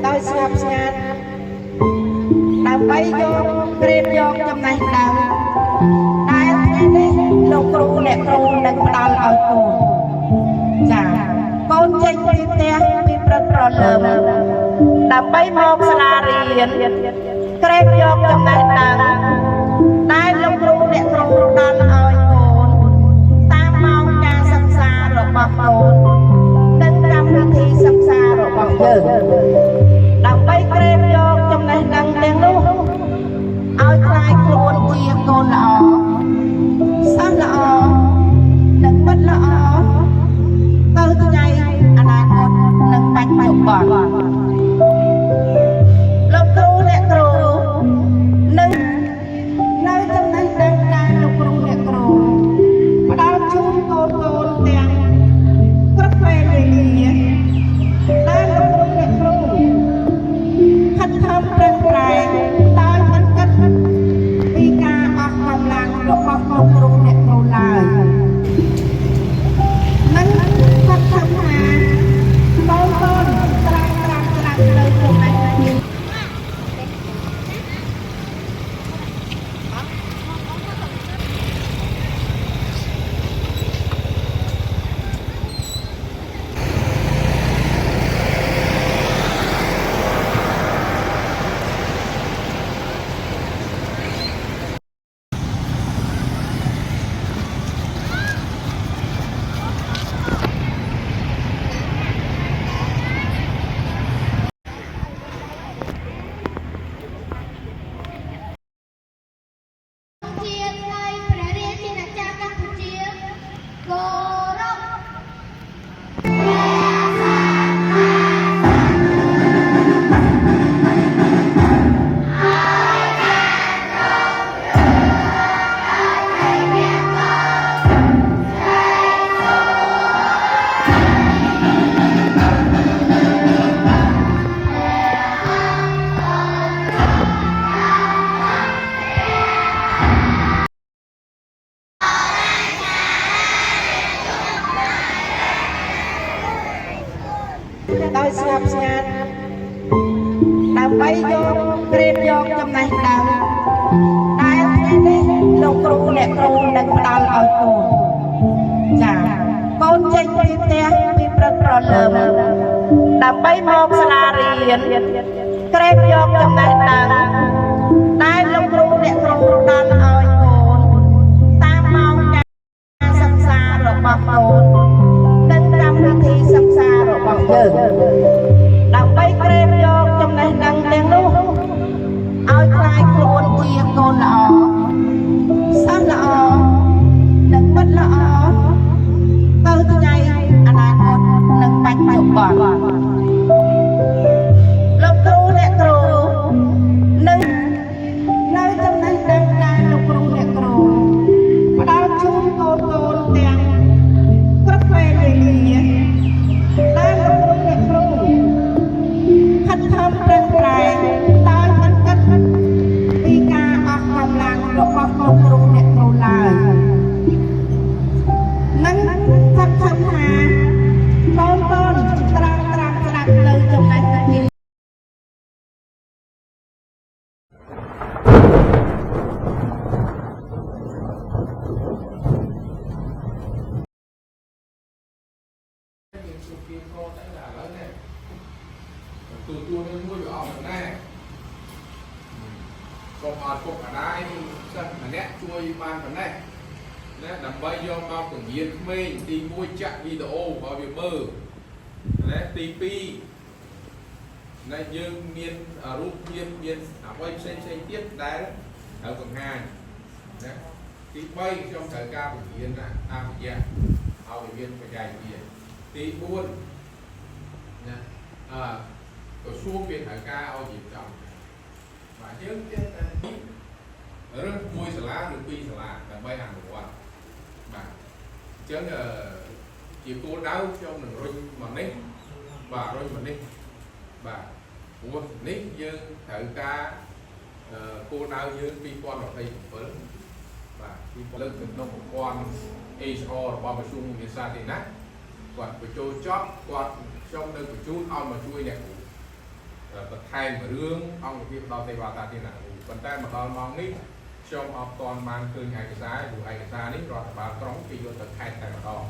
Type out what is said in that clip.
ដោយស្ងប់ស្ងាត់ដើម្បីយកព្រៀបយកចំណេះដឹងដែលថ្ងៃនេះលោកគ្រូអ្នកគ្រូនឹងផ្ដល់ឲ្យកូនចាកូនចេញពីផ្ទះពីព្រឹកព្រលឹមដើម្បីមកសាលារៀនក្រេបយកចំណេះដឹងដែលលោកគ្រូអ្នកគ្រូផ្ដល់ឲ្យកូនតាមម៉ោងការសិក្សារបស់កូននិងកម្មវិធីសិក្សារបស់យើងដើម្បីក្រេបយកចំណេះដឹងទាំងនោះឲ្យខ្លាយខ្លួនជាកូនល្អសិស្សល្អនិងមិត្តល្អទៅថ្ងៃអនាគតនិងបច្ចុប្បន្នលោកគ្រូអ្នកគ្រូនឹងនៅចំណេះដឹងដែលលោកគ្រូអ្នកគ្រូផ្ដល់ជូនកូនទាំងគ្រប់ពេលវេលាដែលលោកគ្រូអ្នកគ្រូខិតខំប្រឹងប្រែងដោយមិនគិតពីការអស់កម្លាំងរបស់លោកគ្រូអ្នកគ្រូឡើយមិនគាត់ថាបងត្រាំលើចំណេះដឹងដោយស្ងប់ស្ងាត់ដើម្បីយកព្រៀបយកចំណេះដឹងដែលថ្ងៃនេះលោកគ្រូអ្នកគ្រូនឹងផ្ដល់ឲ្យកូនចាកូនចេញពីផ្ទះពីព្រឹកព្រលឹមដើម្បីមកសាលារៀនក្រេបយកចំណេះដឹងដែលលោកគ្រូអ្នកគ្រូផ្ដល់ឲ្យកូនតាមម៉ោងការសិក្សារបស់កូននិងកម្មវិធីសិក្សារបស់យើងដើម្បីក្រេបយកចំណេះដឹងទាំងនោះឲ្យខ្លាយខ្លួនជាកូនល្អសិស្សល្អនិងមិត្តល្អទៅថ្ងៃអនាគតនិងបច្ចុប្បន្នលោកគ្រូអ្នកគ្រូនឹងនៅចំណេះដឹងដែលលោកគ្រូអ្នកគ្រូផ្ដល់ជូនកូនទាំងគ្រប់ពេលវេលាដែលលោកគ្រូអ្នកគ្រូខិតខំប្រឹងប្រែងដោយមិនគិតពីការអស់កម្លាំងរបស់លោកគ្រូអ្នកគ្រូឡើយនឹងគាត់ថាបងត្រាំលើចំណេះដឹងtôi nên mua ở bên này còn ở cục ở đây sân mà nét chui ban bên này nét đầm bay vô bao từng viên mình đi mua chặn video vào việc bơ nét tp này dương miên ở rút miên ở quay xây tiếp đá ở phần 2 tí bay trong thời ca của viên là ta phải ra ao viên phải dài tiền tí buôn rồi xuống viên thời ca ao dịp trọng và chứ rất vui xà lá được pi xà lá là bay hàng một quạt và chứ chỉ cô đau trong đường rơi mà nít và rơi mà nít và của nít như thời ca cô đau như pi con ở đây với và pi con lên từ nông một con HR và một chung người xa thì nát quạt của châu chót quạt trong nơi của chú ao mà chui đẹp បន្ថែមរឿងអង្គភាពដល់ទេវតាទៀតណាប៉ុន្តែមកដល់ម៉ោងនេះខ្ញុំអត់ទាន់បានឃើញឯកសារព្រោះឯកសារនេះរដ្ឋបាលក្រុងគេយកទៅខេត្តតែម្ដង